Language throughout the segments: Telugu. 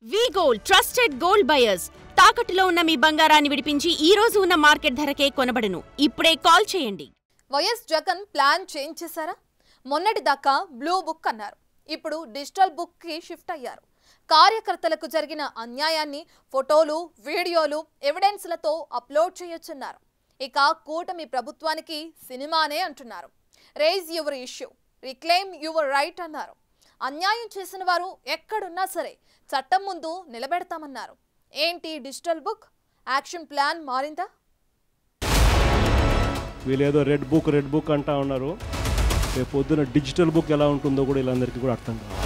వి గోల్డ్ ట్రస్టెడ్ గోల్డ్ బయర్స్ తాకట్టులో ఉన్న మీ బంగారాన్ని విడిపించి ఈ రోజు ఉన్న మార్కెట్ ధరకే కొనబడును. ఇప్పుడే కాల్ చేయండి. వైఎస్ జగన్ ప్లాన్ చేంజ్ చేశారా? మొన్నటి దాకా బ్లూ బుక్ అన్నారు. ఇప్పుడు డిజిటల్ బుక్ కి షిఫ్ట్ అయ్యారు. కార్యకర్తలకు జరిగిన అన్యాయాన్ని ఫోటోలు, వీడియోలు, ఎవిడెన్స్లతో అప్లోడ్ చేయొచ్చన్నారు. ఇక కూటమి ప్రభుత్వానికి సినిమానే అంటున్నారు. Raise your issue, reclaim your right అన్నారు. అన్యాయం చేసిన వారు ఎక్కడున్నా సరే చట్టం ముందు నిలబెడతామన్నారు. ఏంటి డిజిటల్ బుక్ యాక్షన్ ప్లాన్ మారిందా? వీళ్ళేదో రెడ్ బుక్ అంటా ఉన్నారు. రేపు పొద్దున డిజిటల్ బుక్ ఎలా ఉంటుందో కూడా వీళ్ళందరికీ కూడా అర్థం కావాలి.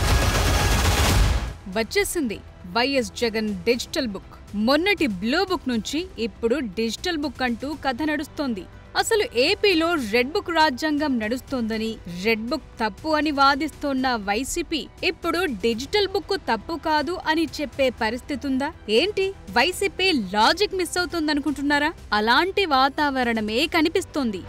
వచ్చేసింది వైఎస్ జగన్ డిజిటల్ బుక్. మొన్నటి బ్లూ బుక్ నుంచి ఇప్పుడు డిజిటల్ బుక్ అంటూ కథ నడుస్తోంది. అసలు ఏపీలో రెడ్ బుక్ రాజ్యాంగం నడుస్తోందని, రెడ్ బుక్ తప్పు అని వాదిస్తోన్న వైసీపీ ఇప్పుడు డిజిటల్ బుక్ తప్పు కాదు అని చెప్పే పరిస్థితి ఉందా? ఏంటి వైసీపీ లాజిక్ మిస్ అవుతోందనుకుంటున్నారా? అలాంటి వాతావరణమే కనిపిస్తోంది.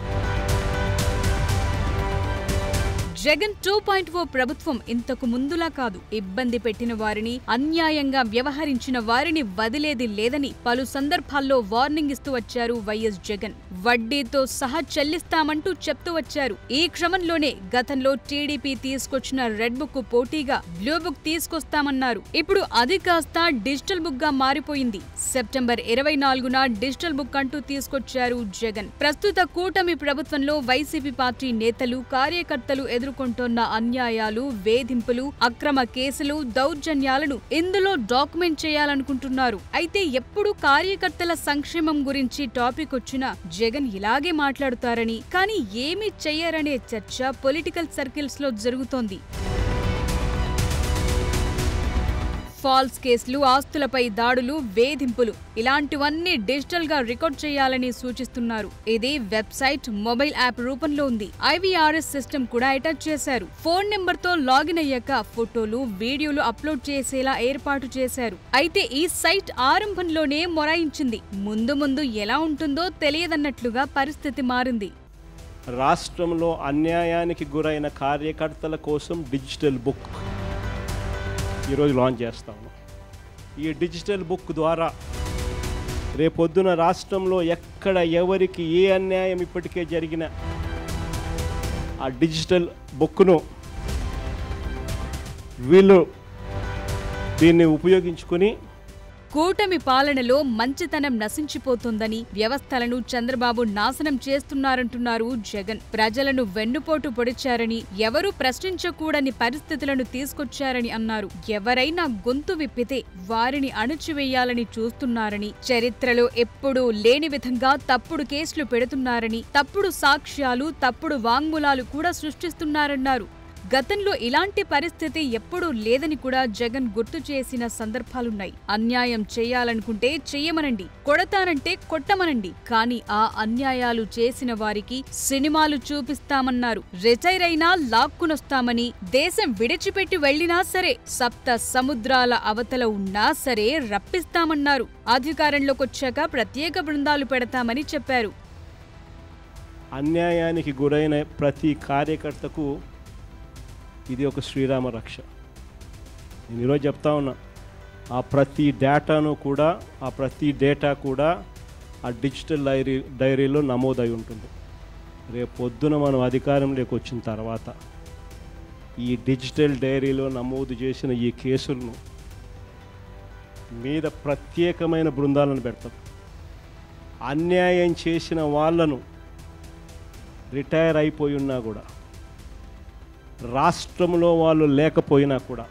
జగన్ 2.0 ప్రభుత్వం ఇంతకు ముందులా కాదు. ఇబ్బంది పెట్టిన వారిని, అన్యాయంగా వ్యవహరించిన వారిని వదిలేది లేదని పలు సందర్భాల్లో వార్నింగ్ ఇస్తూ వచ్చారు వైఎస్ జగన్. వడ్డీతో సహా చెల్లిస్తామంటూ చెప్తూ వచ్చారు. ఈ క్రమంలోనే గతంలో టీడీపీ తీసుకొచ్చిన రెడ్ బుక్ పోటీగా బ్లూ బుక్ తీసుకొస్తామన్నారు. ఇప్పుడు అది కాస్త డిజిటల్ బుక్ గా మారిపోయింది. సెప్టెంబర్ 24న డిజిటల్ బుక్ అంటూ తీసుకొచ్చారు జగన్. ప్రస్తుత కూటమి ప్రభుత్వంలో వైసీపీ పార్టీ నేతలు, కార్యకర్తలు ఎదుర్కొంటోన్న అన్యాయాలు, వేధింపులు, అక్రమ కేసులు, దౌర్జన్యాలను ఇందులో డాక్యుమెంట్ చేయాలనుకుంటున్నారు. అయితే ఎప్పుడు కార్యకర్తల సంక్షేమం గురించి టాపిక్ వచ్చినా జగన్ ఇలాగే మాట్లాడుతారని, కానీ ఏమీ చెయ్యరనే చర్చ పొలిటికల్ సర్కిల్స్ లో జరుగుతోంది. ఫాల్స్ కేసులు, ఆస్తులపై దాడులు, వేధింపులు ఇలాంటివన్నీ డిజిటల్ గా రికార్డ్ చేయాలని సూచిస్తున్నారు. ఇది వెబ్సైట్, మొబైల్ యాప్ రూపంలో ఉంది. IVRS సిస్టమ్ కూడా అటాచ్ చేశారు. ఫోన్ నెంబర్ తో లాగిన్ అయ్యాక ఫోటోలు, వీడియోలు అప్లోడ్ చేసేలా ఏర్పాటు చేశారు. అయితే ఈ సైట్ ఆరంభంలోనే మొరాయించింది. ముందు ఎలా ఉంటుందో తెలియదన్నట్లుగా పరిస్థితి మారింది. రాష్ట్రంలో అన్యాయానికి గురైన కార్యకర్తల కోసం డిజిటల్ బుక్ ఈరోజు లాంచ్ చేస్తాము. ఈ డిజిటల్ బుక్ ద్వారా రేపొద్దున రాష్ట్రంలో ఎక్కడ ఎవరికి ఏ అన్యాయం ఇప్పటికే జరిగిన ఆ డిజిటల్ బుక్ను వీళ్ళు దీన్ని ఉపయోగించుకుని కూటమి పాలనలో మంచితనం నశించిపోతోందని, వ్యవస్థలను చంద్రబాబు నాశనం చేస్తున్నారంటున్నారు జగన్. ప్రజలను వెన్నుపోటు పొడిచారని, ఎవరూ ప్రశ్నించకూడని పరిస్థితులను తీసుకొచ్చారని అన్నారు. ఎవరైనా గొంతు విప్పితే వారిని అణచివేయాలని చూస్తున్నారని, చరిత్రలో ఎప్పుడూ లేని విధంగా తప్పుడు కేసులు పెడుతున్నారని, తప్పుడు సాక్ష్యాలు, తప్పుడు వాంగ్మూలాలు కూడా సృష్టిస్తున్నారన్నారు. గతంలో ఇలాంటి పరిస్థితి ఎప్పుడూ లేదని కూడా జగన్ గుర్తు చేసిన సందర్భాలున్నాయి. అన్యాయం చేయాలనుకుంటే చెయ్యమనండి, కొడతానంటే కొట్టమనండి, కానీ ఆ అన్యాయాలు చేసిన వారికి సినిమాలు చూపిస్తామన్నారు. రిటైర్ అయినా లాక్కునొస్తామని, దేశం విడిచిపెట్టి వెళ్లినా సరే, సప్త సముద్రాల అవతల ఉన్నా సరే రప్పిస్తామన్నారు. అధికారంలోకొచ్చాక ప్రత్యేక బృందాలు పెడతామని చెప్పారు. అన్యాయానికి గురైన ప్రతి కార్యకర్తకు ఇది ఒక శ్రీరామ రక్ష. నేను ఈరోజు చెప్తా ఉన్నా, ఆ ప్రతి డేటా కూడా ఆ డిజిటల్ డైరీలో నమోదై ఉంటుంది. రేపు పొద్దున మనం అధికారంలోకి వచ్చిన తర్వాత ఈ డిజిటల్ డైరీలో నమోదు చేసిన ఈ కేసులను మీద ప్రత్యేకమైన బృందాలను పెడతాం. అన్యాయం చేసిన వాళ్ళను రిటైర్ అయిపోయి ఉన్నా కూడా, రాష్ట్రంలో వాళ్ళు లేకపోయినా కూడా,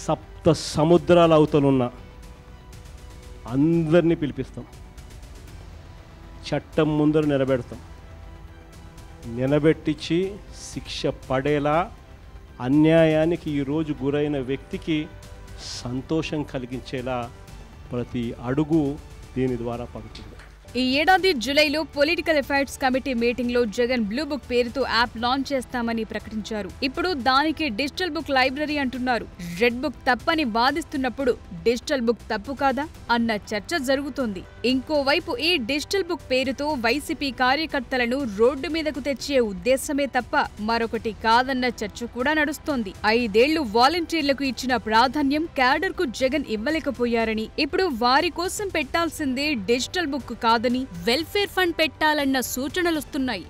సప్త సముద్రాల అవతలున్న అందరినీ పిలిపిస్తాం. చట్టం ముందర నిలబెడతాం. నిలబెట్టించి శిక్ష పడేలా అన్యాయానికి ఈరోజు గురైన వ్యక్తికి సంతోషం కలిగించేలా ప్రతి అడుగు దీని ద్వారా పడుతుంది. ఈ ఏడాది జూలైలో పొలిటికల్ అఫైర్స్ కమిటీ మీటింగ్ లో జగన్ బ్లూ బుక్ పేరుతో యాప్ లాంచ్ చేస్తామని ప్రకటించారు. ఇప్పుడు దానికి డిజిటల్ బుక్ లైబ్రరీ అంటున్నారు. రెడ్ బుక్ తప్పని వాదిస్తున్నప్పుడు డిజిటల్ బుక్ తప్పు కాదా అన్న చర్చ జరుగుతోంది. ఇంకోవైపు ఈ డిజిటల్ బుక్ పేరుతో వైసీపీ కార్యకర్తలను రోడ్డు మీదకు తెచ్చే ఉద్దేశమే తప్ప మరొకటి కాదన్న చర్చ కూడా నడుస్తోంది. 5 ఏళ్లు వాలంటీర్లకు ఇచ్చిన ప్రాధాన్యం క్యాడర్ కు జగన్ ఇవ్వలేకపోయారని, ఇప్పుడు వారి కోసం పెట్టాల్సిందే డిజిటల్ బుక్ కాదని వెల్ఫేర్ ఫండ్ పెట్టాలన్న సూచనలొస్తున్నాయి.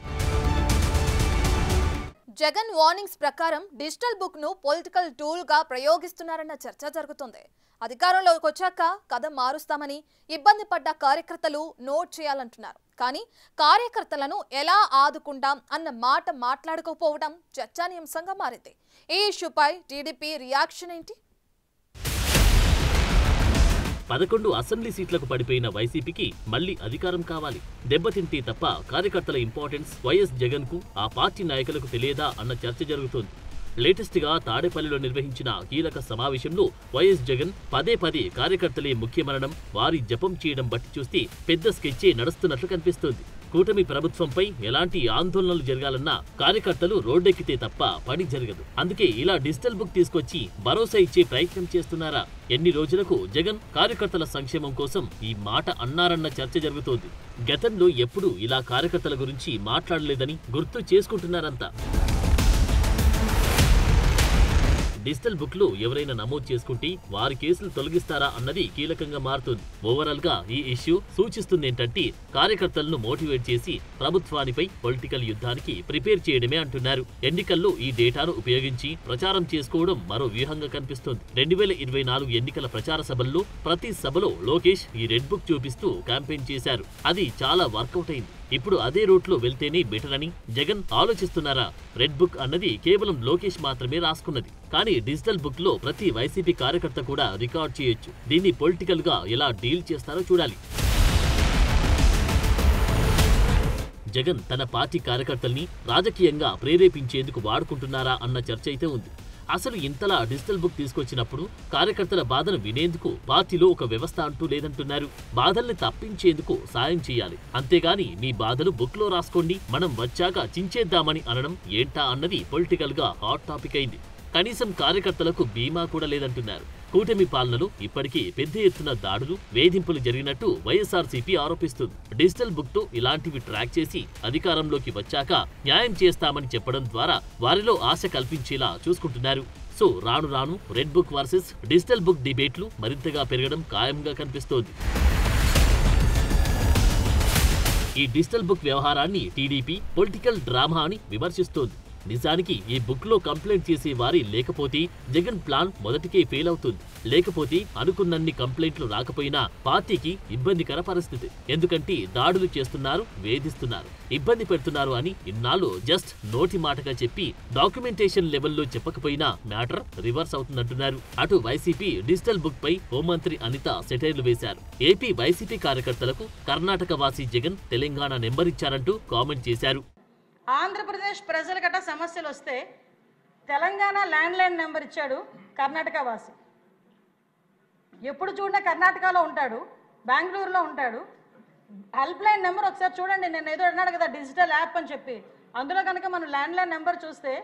జగన్ వార్నింగ్స్ ప్రకారం డిజిటల్ బుక్ ను పొలిటికల్ టూల్ గా ప్రయోగిస్తున్నారన్న చర్చ జరుగుతుంది. అధికారంలోకి వచ్చాక కథ మారుస్తామని ఇబ్బంది పడ్డ కార్యకర్తలు నోట్ చేయాలంటున్నారు. కానీ కార్యకర్తలను ఎలా ఆదుకుంటాం అన్న మాట మాట్లాడుకోకపోవడం చర్చానీయాంశంగా మారింది. ఈ ఇష్యూపై టీడీపీ రియాక్షన్ ఏంటి? 11 అసెంబ్లీ సీట్లకు పడిపోయిన వైసీపీకి మళ్లీ అధికారం కావాలి. దెబ్బతింటే తప్ప కార్యకర్తల ఇంపార్టెన్స్ వైఎస్ జగన్ కు ఆ పార్టీ నాయకులకు తెలియదా అన్న చర్చ జరుగుతోంది. లేటెస్ట్ గా తాడేపల్లిలో నిర్వహించిన కీలక సమావేశంలో వైఎస్ జగన్ పదే కార్యకర్తలే ముఖ్యమనడం, వారి జపం చేయడం బట్టి చూస్తే పెద్ద స్కెచ్చే నడుస్తున్నట్లు కనిపిస్తోంది. కూటమి ప్రభుత్వంపై ఎలాంటి ఆందోళనలు జరగాలన్నా కార్యకర్తలు రోడ్డెక్కితే తప్ప పని జరగదు. అందుకే ఇలా డిజిటల్ బుక్ తీసుకొచ్చి భరోసా ఇచ్చే ప్రయత్నం చేస్తున్నారా? ఎన్ని రోజులకు జగన్ కార్యకర్తల సంక్షేమం కోసం ఈ మాట అన్నారన్న చర్చ జరుగుతోంది. గతంలో ఎప్పుడూ ఇలా కార్యకర్తల గురించి మాట్లాడలేదని గుర్తు చేసుకుంటున్నారంతా. డిజిటల్ బుక్ లో ఎవరైనా నమోదు చేసుకుంటే వారి కేసులు తొలగిస్తారా అన్నది కీలకంగా మారుతుంది. ఓవరాల్ గా ఈ ఇష్యూ సూచిస్తుందేంటంటే కార్యకర్తలను మోటివేట్ చేసి ప్రభుత్వానిపై పొలిటికల్ యుద్ధానికి ప్రిపేర్ చేయడమే అంటున్నారు. ఎన్నికల్లో ఈ డేటాను ఉపయోగించి ప్రచారం చేసుకోవడం మరో వ్యూహంగా కనిపిస్తోంది. 2024 ఎన్నికల ప్రచార సభల్లో ప్రతి సభలో లోకేష్ ఈ రెడ్ బుక్ చూపిస్తూ క్యాంపెయిన్ చేశారు. అది చాలా వర్కౌట్ అయింది. ఇప్పుడు అదే రూట్లో వెళ్తేనే బెటర్ అని జగన్ ఆలోచిస్తున్నారా? రెడ్ బుక్ అన్నది కేవలం లోకేష్ మాత్రమే రాసుకున్నది. కానీ డిజిటల్ బుక్ లో ప్రతి వైసీపీ కార్యకర్త కూడా రికార్డ్ చేయొచ్చు. దీన్ని పొలిటికల్ గా ఎలా డీల్ చేస్తారో చూడాలి. జగన్ తన పార్టీ కార్యకర్తల్ని రాజకీయంగా ప్రేరేపించేందుకు వాడుకుంటున్నారా అన్న చర్చ అయితే ఉంది. అసలు ఇంతలా డిజిటల్ బుక్ తీసుకొచ్చినప్పుడు కార్యకర్తల బాధను వినేందుకు పార్టీలో ఒక వ్యవస్థ అంటూ లేదంటున్నారు. బాధల్ని తప్పించేందుకు సాయం చేయాలి, అంతేగాని మీ బాధలు బుక్ లో రాసుకోండి, మనం వచ్చాక చించేద్దామని అనడం ఏంటా అన్నది పొలిటికల్ గా హాట్ టాపిక్ అయింది. కనీసం కార్యకర్తలకు బీమా కూడా లేదంటున్నారు. కూటమి పాలనలో ఇప్పటికీ పెద్ద ఎత్తున దాడులు, వేధింపులు జరిగినట్టు వైఎస్ఆర్సీపీ ఆరోపిస్తుంది. డిజిటల్ బుక్ తో ఇలాంటివి ట్రాక్ చేసి అధికారంలోకి వచ్చాక న్యాయం చేస్తామని చెప్పడం ద్వారా వారిలో ఆశ కల్పించేలా చూసుకుంటున్నారు. సో రాను రాను red book versus digital book డిబేట్లు మరింతగా పెరగడం ఖాయంగా కనిపిస్తోంది. ఈ డిజిటల్ బుక్ వ్యవహారాన్ని టీడీపీ పొలిటికల్ డ్రామా అని విమర్శిస్తోంది. నిజానికి ఈ బుక్ లో కంప్లైంట్ చేసే వారి లేకపోతే జగన్ ప్లాన్ మొదటికే ఫెయిల్ అవుతుంది. లేకపోతే అనుకున్నన్ని కంప్లైంట్లు రాకపోయినా పార్టీకి ఇబ్బందికర పరిస్థితి. ఎందుకంటే దాడులు చేస్తున్నారు, వేధిస్తున్నారు, ఇబ్బంది పెడుతున్నారు అని ఇన్నాళ్ళు జస్ట్ నోటి మాటగా చెప్పి డాక్యుమెంటేషన్ లెవెల్లో చెప్పకపోయినా మ్యాటర్ రివర్స్ అవుతుందంటున్నారు. అటు వైసీపీ డిజిటల్ బుక్ పై హోంమంత్రి అనిత సెటైర్లు వేశారు. ఏపీ వైసీపీ కార్యకర్తలకు కర్ణాటక వాసి జగన్ తెలంగాణ నెంబర్ ఇచ్చారంటూ కామెంట్ చేశారు. ఆంధ్రప్రదేశ్ ప్రజల గట్ట సమస్యలు వస్తే తెలంగాణ ల్యాండ్లైన్ నెంబర్ ఇచ్చాడు కర్ణాటక వాసి. ఎప్పుడు చూడినా కర్ణాటకలో ఉంటాడు, బెంగళూరులో ఉంటాడు. హెల్ప్ లైన్ నెంబర్ ఒకసారి చూడండి. నేను ఏదో అన్నాడు కదా డిజిటల్ యాప్ అని చెప్పి, అందులో కనుక మనం ల్యాండ్లైన్ నెంబర్ చూస్తే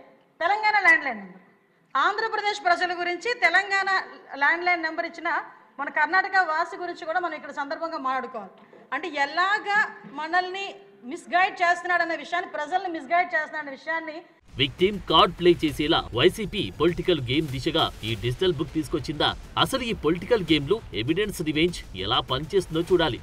తెలంగాణ ల్యాండ్లైన్ నెంబర్. ఆంధ్రప్రదేశ్ ప్రజల గురించి తెలంగాణ ల్యాండ్లైన్ నెంబర్ ఇచ్చిన మన కర్ణాటక వాసి గురించి కూడా మనం ఇక్కడ సందర్భంగా మాట్లాడుకోవాలి. అంటే ఎలాగా మనల్ని మిస్గైడ్ చేస్తున్నాడన్న విషయాన్ని, ప్రజల్ని మిస్గైడ్ చేస్తున్నాడన్న విషయాన్ని విక్టిమ్ కార్డ్ ప్లే చేసేలా వైసీపీ పొలిటికల్ గేమ్ దిశగా ఈ డిజిటల్ బుక్ తీసుకొచ్చిందా? అసలు ఈ పొలిటికల్ గేమ్ లో ఎవిడెన్స్ రివెంజ్ ఎలా పనిచేస్తుందో చూడాలి.